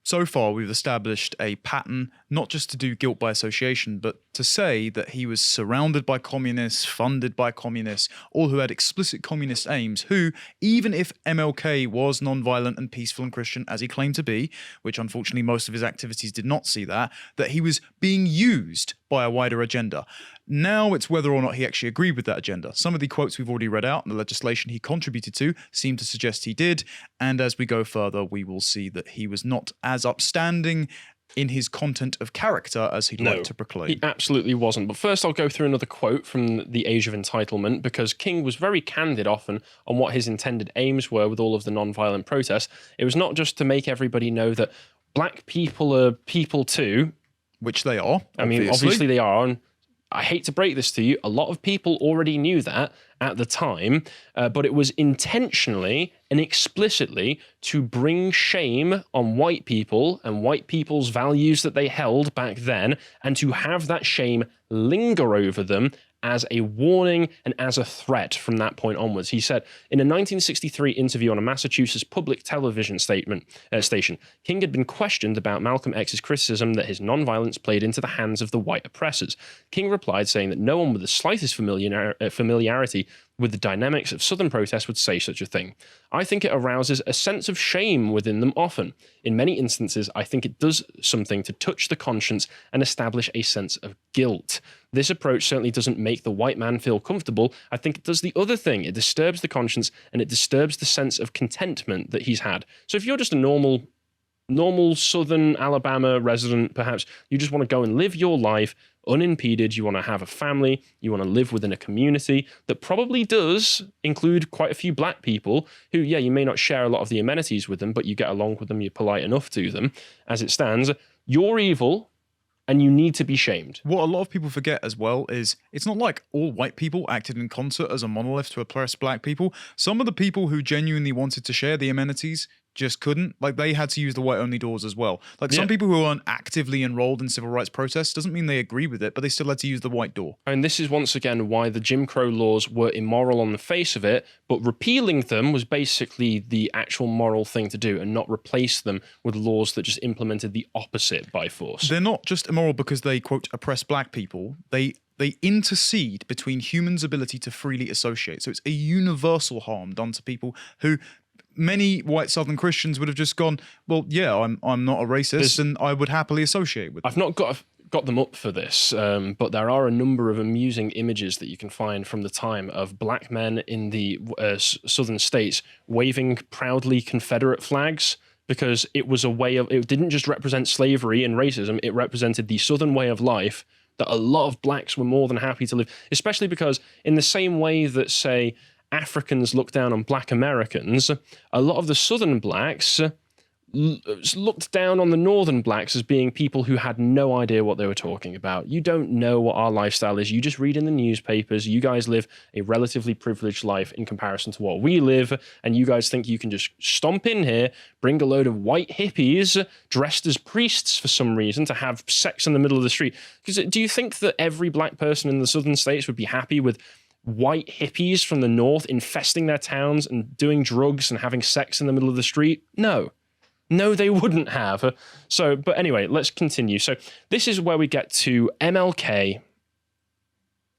So far, we've established a pattern, not just to do guilt by association, but to say that he was surrounded by communists, funded by communists, all who had explicit communist aims, who, even if MLK was non-violent and peaceful and Christian, as he claimed to be, which unfortunately most of his activities did not see that he was being used by a wider agenda. Now it's whether or not he actually agreed with that agenda. Some of the quotes we've already read out and the legislation he contributed to seem to suggest he did, and as we go further, we will see that he was not as upstanding in his content of character as he'd like to proclaim. He absolutely wasn't. But first I'll go through another quote from The Age of Entitlement, because King was very candid often on what his intended aims were with all of the non-violent protests. It was not just to make everybody know that black people are people too. Which they are. I mean, obviously they are, and I hate to break this to you, a lot of people already knew that at the time, but it was intentionally and explicitly to bring shame on white people and white people's values that they held back then, and to have that shame linger over them as a warning and as a threat from that point onwards. He said in a 1963 interview on a Massachusetts public television station, King had been questioned about Malcolm X's criticism that his nonviolence played into the hands of the white oppressors. King replied saying that no one with the slightest familiarity with the dynamics of Southern protests would say such a thing. I think it arouses a sense of shame within them often. In many instances, I think it does something to touch the conscience and establish a sense of guilt. This approach certainly doesn't make the white man feel comfortable. I think it does the other thing. It disturbs the conscience and it disturbs the sense of contentment that he's had. So if you're just a normal Southern Alabama resident, perhaps you just want to go and live your life unimpeded, you want to have a family, you want to live within a community that probably does include quite a few black people who, yeah, you may not share a lot of the amenities with them, but you get along with them, you're polite enough to them. As it stands, you're evil and you need to be shamed. What a lot of people forget as well is it's not like all white people acted in concert as a monolith to oppress black people. Some of the people who genuinely wanted to share the amenities just couldn't. Like, they had to use the white-only doors as well. Like, some people who aren't actively enrolled in civil rights protests doesn't mean they agree with it, but they still had to use the white door. And this is once again why the Jim Crow laws were immoral on the face of it, but repealing them was basically the actual moral thing to do, and not replace them with laws that just implemented the opposite by force. They're not just immoral because they, quote, oppress black people. They intercede between humans' ability to freely associate. So it's a universal harm done to people who many white Southern Christians would have just gone, well, yeah, I'm not a racist and I would happily associate with them. I've not got them up for this, but there are a number of amusing images that you can find from the time of black men in the southern states waving proudly Confederate flags, because it was a way of, it didn't just represent slavery and racism, it represented the Southern way of life that a lot of blacks were more than happy to live, especially because in the same way that, say, Africans look down on black Americans, a lot of the Southern blacks looked down on the Northern blacks as being people who had no idea what they were talking about. You don't know what our lifestyle is. You just read in the newspapers. You guys live a relatively privileged life in comparison to what we live, and you guys think you can just stomp in here, bring a load of white hippies dressed as priests for some reason to have sex in the middle of the street. Because do you think that every black person in the Southern states would be happy with white hippies from the North infesting their towns and doing drugs and having sex in the middle of the street? No, they wouldn't have. So, but anyway, let's continue. So this is where we get to MLK.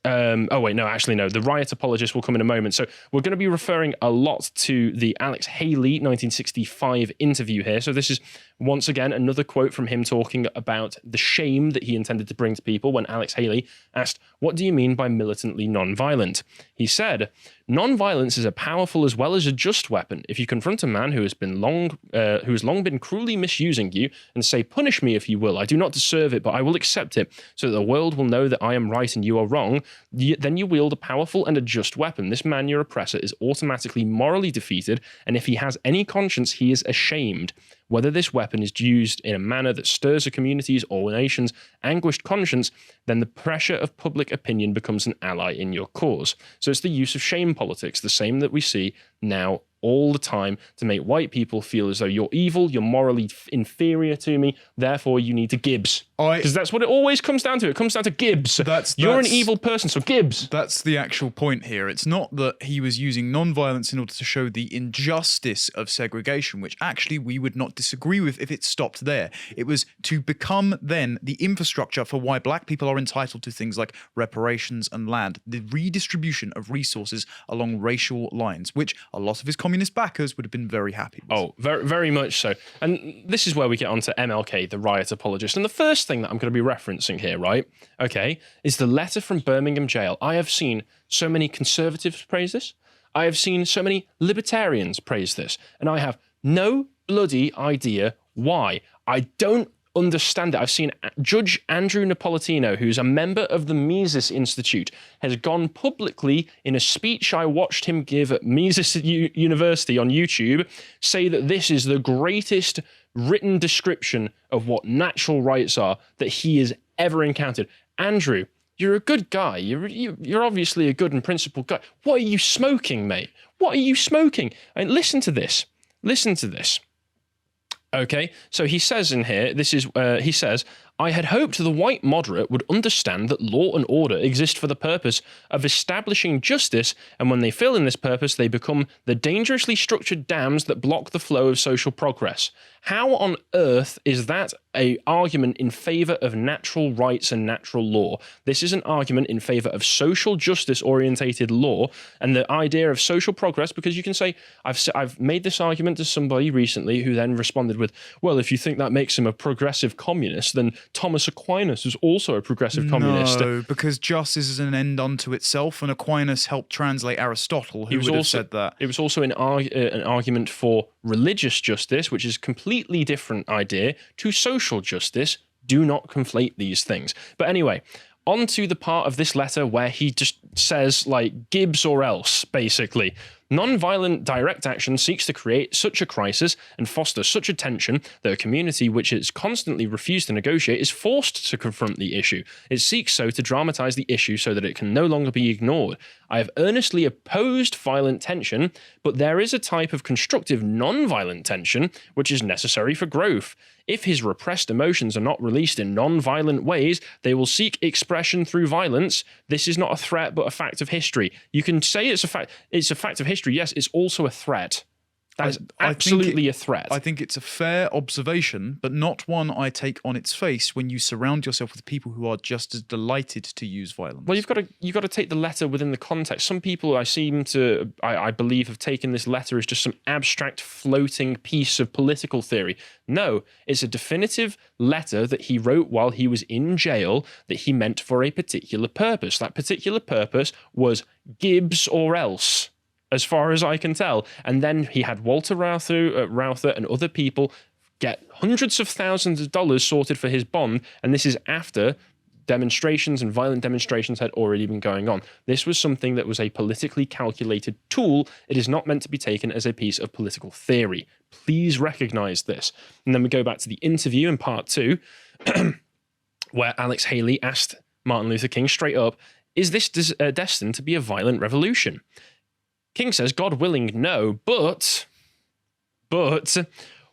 The riot apologist will come in a moment. So we're going to be referring a lot to the Alex Haley 1965 interview here. So this is once again another quote from him talking about the shame that he intended to bring to people when Alex Haley asked, "What do you mean by militantly non-violent?" He said, "Non-violence is a powerful as well as a just weapon. If you confront a man who has long been cruelly misusing you and say, 'Punish me if you will, I do not deserve it, but I will accept it, so that the world will know that I am right and you are wrong,' then you wield a powerful and a just weapon. This man, your oppressor, is automatically morally defeated, and if he has any conscience, he is ashamed. Whether this weapon is used in a manner that stirs a community's or nation's anguished conscience, then the pressure of public opinion becomes an ally in your cause." So it's the use of shame politics, the same that we see now all the time, to make white people feel as though you're evil, you're morally inferior to me, therefore you need to gibs. Because that's what it always comes down to. It comes down to Gibbs. You're an evil person, so Gibbs. That's the actual point here. It's not that he was using non-violence in order to show the injustice of segregation, which actually we would not disagree with if it stopped there. It was to become then the infrastructure for why black people are entitled to things like reparations and land, the redistribution of resources along racial lines, which a lot of his communist backers would have been very happy with. Oh, very, very much so. And this is where we get onto MLK, the riot apologist. And the first thing that I'm going to be referencing here, right, okay, is the letter from Birmingham jail. I have seen so many conservatives praise this. I have seen so many libertarians praise this. And I have no bloody idea why. I don't understand it. I've seen Judge Andrew Napolitano, who's a member of the Mises Institute, has gone publicly in a speech I watched him give at Mises University on YouTube, say that this is the greatest written description of what natural rights are that he has ever encountered. Andrew, you're a good guy. You're obviously a good and principled guy. What are you smoking, mate? What are you smoking? And listen to this. Listen to this. Okay, so he says in here, he says, I had hoped the white moderate would understand that law and order exist for the purpose of establishing justice, and when they fail in this purpose, they become the dangerously structured dams that block the flow of social progress. How on earth is that an argument in favor of natural rights and natural law? This is an argument in favor of social justice orientated law and the idea of social progress, because you can say, I've made this argument to somebody recently who then responded with, well, if you think that makes him a progressive communist, then Thomas Aquinas was also a progressive communist. No, because justice is an end unto itself, and Aquinas helped translate Aristotle, who would have said that. It was also an argument for religious justice, which is a completely different idea, to social justice. Do not conflate these things. But anyway, on to the part of this letter where he just says, like, Gibbs or else, basically. Non-violent direct action seeks to create such a crisis and foster such a tension that a community which has constantly refused to negotiate is forced to confront the issue. It seeks so to dramatize the issue so that it can no longer be ignored. I have earnestly opposed violent tension, but there is a type of constructive non-violent tension which is necessary for growth. If his repressed emotions are not released in non-violent ways, they will seek expression through violence. This is not a threat, but a fact of history. You can say it's a fact of history. Yes, it's also a threat. That is absolutely a threat. I think it's a fair observation, but not one I take on its face when you surround yourself with people who are just as delighted to use violence. Well, you've got to take the letter within the context. Some people I believe have taken this letter as just some abstract floating piece of political theory. No, it's a definitive letter that he wrote while he was in jail that he meant for a particular purpose. That particular purpose was Gibbs or else, as far as I can tell. And then he had Walter Reuther and other people get hundreds of thousands of dollars sorted for his bond. And this is after demonstrations and violent demonstrations had already been going on. This was something that was a politically calculated tool. It is not meant to be taken as a piece of political theory. Please recognize this. And then we go back to the interview in part 2, where Alex Haley asked Martin Luther King straight up, is this destined to be a violent revolution? King says, God willing, no, but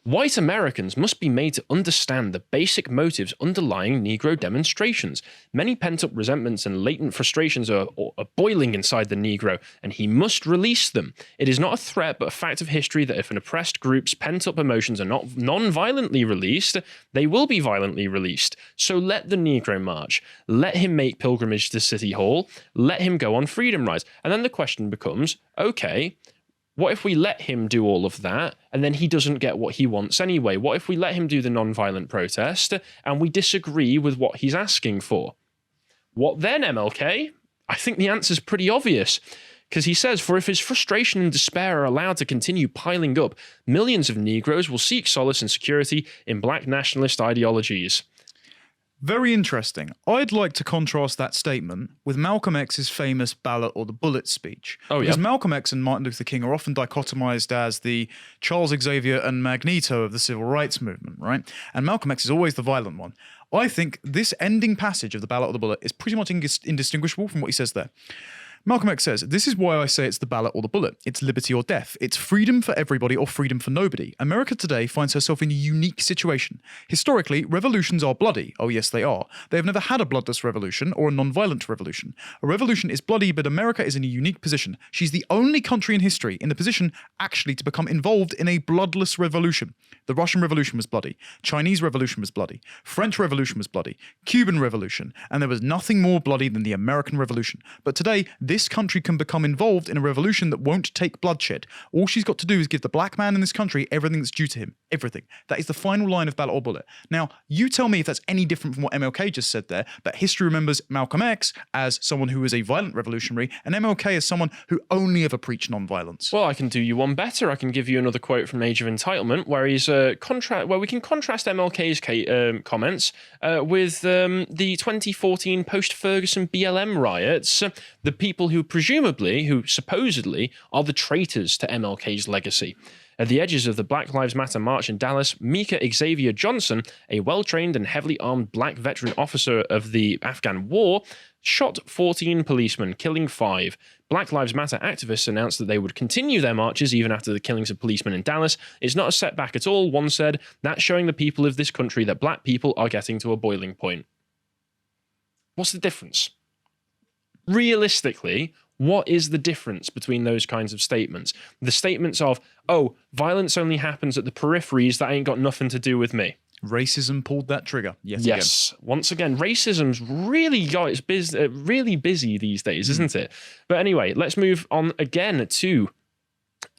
white Americans must be made to understand the basic motives underlying Negro demonstrations. Many pent-up resentments and latent frustrations are boiling inside the Negro, and he must release them. It is not a threat, but a fact of history that if an oppressed group's pent-up emotions are not non-violently released, they will be violently released. So let the Negro march. Let him make pilgrimage to City Hall. Let him go on freedom rides. And then the question becomes, okay, what if we let him do all of that and then he doesn't get what he wants anyway? What if we let him do the non-violent protest and we disagree with what he's asking for? What then, MLK? I think the answer's pretty obvious, because he says, for if his frustration and despair are allowed to continue piling up, millions of Negroes will seek solace and security in black nationalist ideologies. Very interesting. I'd like to contrast that statement with Malcolm X's famous ballot or the bullet speech. Oh, because yeah. Malcolm X and Martin Luther King are often dichotomized as the Charles Xavier and Magneto of the civil rights movement, right? And Malcolm X is always the violent one. I think this ending passage of the ballot or the bullet is pretty much indistinguishable from what he says there. Malcolm X says, "This is why I say it's the ballot or the bullet. It's liberty or death. It's freedom for everybody or freedom for nobody. America today finds herself in a unique situation. Historically, revolutions are bloody. Oh yes, they are. They have never had a bloodless revolution or a non-violent revolution. A revolution is bloody, but America is in a unique position. She's the only country in history in the position actually to become involved in a bloodless revolution. The Russian Revolution was bloody. Chinese Revolution was bloody. French Revolution was bloody. Cuban Revolution. And there was nothing more bloody than the American Revolution. But today, this country can become involved in a revolution that won't take bloodshed. All she's got to do is give the black man in this country everything that's due to him. Everything. That is the final line of Ballot or Bullet. Now, you tell me if that's any different from what MLK just said there, that history remembers Malcolm X as someone who was a violent revolutionary and MLK as someone who only ever preached non-violence. Well, I can do you one better. I can give you another quote from Age of Entitlement, where we can contrast MLK's comments with the 2014 post-Ferguson BLM riots. The people who supposedly are the traitors to MLK's legacy. At the edges of the Black Lives Matter march in Dallas, Mika Xavier Johnson, a well-trained and heavily armed black veteran officer of the Afghan war, shot 14 policemen, killing 5. Black Lives Matter activists announced that they would continue their marches even after the killings of policemen in Dallas. It's not a setback at all, one said. That's showing the people of this country that black people are getting to a boiling point. What's the difference? Realistically, what is the difference between those kinds of statements? The statements of, oh, violence only happens at the peripheries, that ain't got nothing to do with me. Racism pulled that trigger. Yes. Once again, racism's really got its really busy these days, isn't it? But anyway, let's move on again to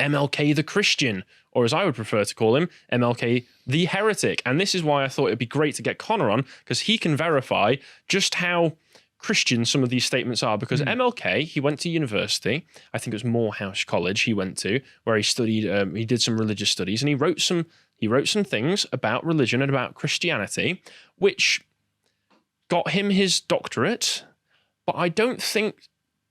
MLK the Christian, or as I would prefer to call him, MLK the heretic. And this is why I thought it'd be great to get Connor on, because he can verify just how Christian some of these statements are, because MLK, he went to university, I think it was Morehouse College he went to, where he studied, he did some religious studies, and he wrote some things about religion and about Christianity, which got him his doctorate, but I don't think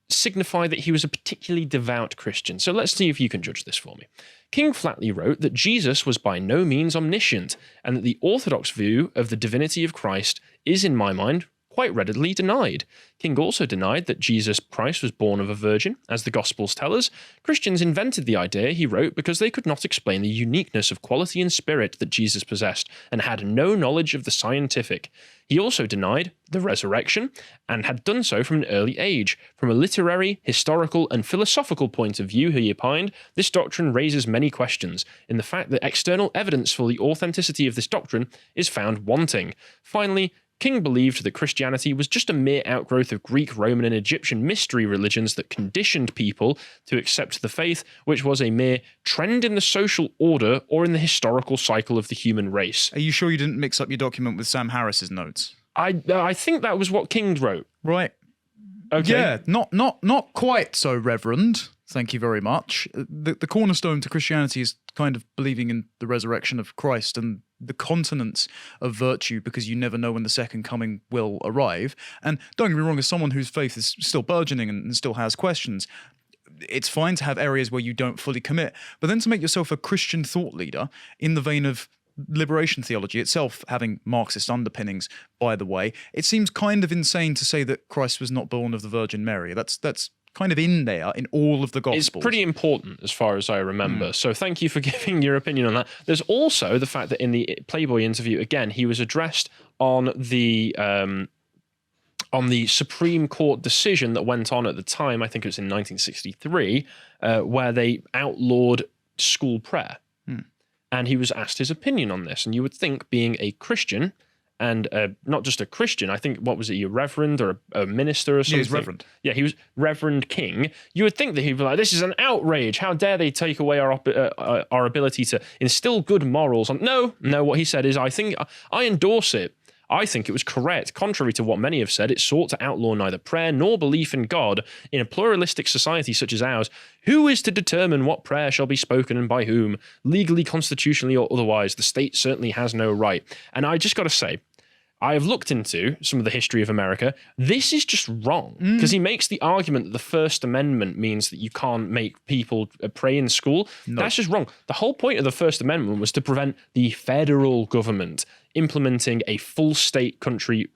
signify that he was a particularly devout Christian. So let's see if you can judge this for me. King flatly wrote that Jesus was by no means omniscient, and that the orthodox view of the divinity of Christ is, in my mind, quite readily denied. King also denied that Jesus Christ was born of a virgin, as the Gospels tell us. Christians invented the idea, he wrote, because they could not explain the uniqueness of quality and spirit that Jesus possessed, and had no knowledge of the scientific. He also denied the resurrection, and had done so from an early age. From a literary, historical, and philosophical point of view, he opined, this doctrine raises many questions, in the fact that external evidence for the authenticity of this doctrine is found wanting. Finally, King believed that Christianity was just a mere outgrowth of Greek, Roman, and Egyptian mystery religions that conditioned people to accept the faith, which was a mere trend in the social order or in the historical cycle of the human race. Are you sure you didn't mix up your document with Sam Harris's notes? I think that was what King wrote. Right. Okay. Yeah, not quite so, Reverend. Thank you very much. The cornerstone to Christianity is kind of believing in the resurrection of Christ and the continence of virtue, because you never know when the second coming will arrive. And don't get me wrong, as someone whose faith is still burgeoning and still has questions, it's fine to have areas where you don't fully commit, but then to make yourself a Christian thought leader in the vein of liberation theology itself, having Marxist underpinnings, by the way, it seems kind of insane to say that Christ was not born of the Virgin Mary. That's kind of in there in all of the Gospels. It's pretty important as far as I remember. So thank you for giving your opinion on that. There's also the fact that in the Playboy interview, again, he was addressed on the Supreme Court decision that went on at the time, I think it was in 1963, where they outlawed school prayer. And he was asked his opinion on this. And you would think, being a Christian, and not just a Christian, I think, what was it, a reverend or a minister or something? Yeah, he was reverend. Yeah, he was Reverend King. You would think that he'd be like, this is an outrage. How dare they take away our ability to instill good morals? No, what he said is, I endorse it. I think it was correct. Contrary to what many have said, it sought to outlaw neither prayer nor belief in God. In a pluralistic society such as ours, who is to determine what prayer shall be spoken and by whom? Legally, constitutionally, or otherwise, the state certainly has no right. And I just got to say, I have looked into some of the history of America. This is just wrong because he makes the argument that the First Amendment means that you can't make people pray in school. No. That's just wrong. The whole point of the First Amendment was to prevent the federal government implementing a full country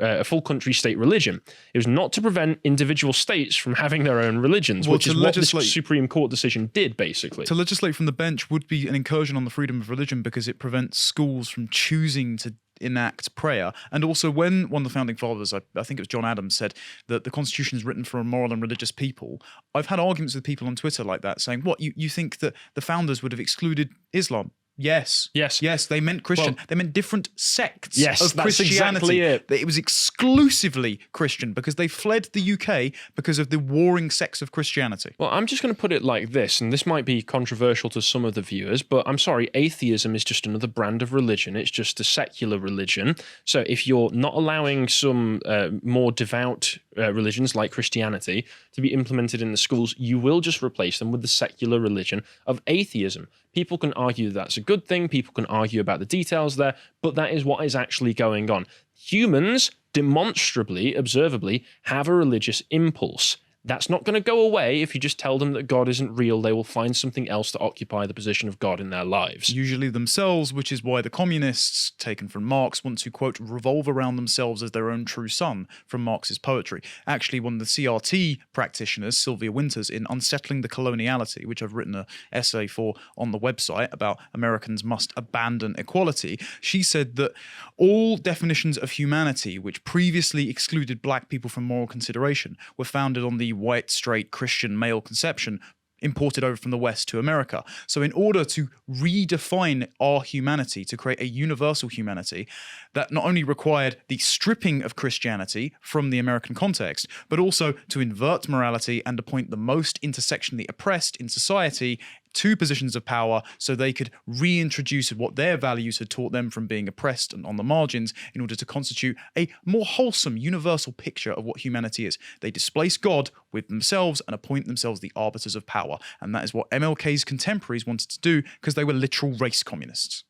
state religion. It was not to prevent individual states from having their own religions, which is what this Supreme Court decision did, basically. To legislate from the bench would be an incursion on the freedom of religion because it prevents schools from choosing to enact prayer. And also when one of the founding fathers, I think it was John Adams, said that the Constitution is written for a moral and religious people, I've had arguments with people on Twitter like that saying, what, you think that the founders would have excluded Islam? Yes. They meant Christian. They meant different sects of Christianity. Exactly it. It was exclusively Christian because they fled the UK because of the warring sects of Christianity. Well, I'm just going to put it like this, and this might be controversial to some of the viewers, but I'm sorry, atheism is just another brand of religion. It's just a secular religion. So if you're not allowing some more devout religions like Christianity to be implemented in the schools, you will just replace them with the secular religion of atheism. People can argue that that's a good thing. People can argue about the details there, but that is what is actually going on. Humans demonstrably, observably, have a religious impulse. That's not going to go away if you just tell them that God isn't real. They will find something else to occupy the position of God in their lives. Usually themselves, which is why the communists, taken from Marx, want to, quote, revolve around themselves as their own true sun, from Marx's poetry. Actually, one of the CRT practitioners, Sylvia Winters, in Unsettling the Coloniality, which I've written an essay for on the website about Americans must abandon equality, she said that all definitions of humanity which previously excluded black people from moral consideration were founded on the white, straight, Christian male conception imported over from the West to America. So in order to redefine our humanity, to create a universal humanity that not only required the stripping of Christianity from the American context, but also to invert morality and appoint the most intersectionally oppressed in society to positions of power so they could reintroduce what their values had taught them from being oppressed and on the margins in order to constitute a more wholesome, universal picture of what humanity is. They displace God with themselves and appoint themselves the arbiters of power. And that is what MLK's contemporaries wanted to do because they were literal race communists.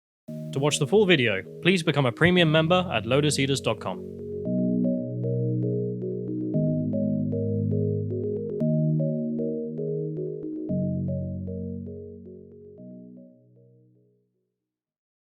To watch the full video, please become a premium member at lotuseaters.com.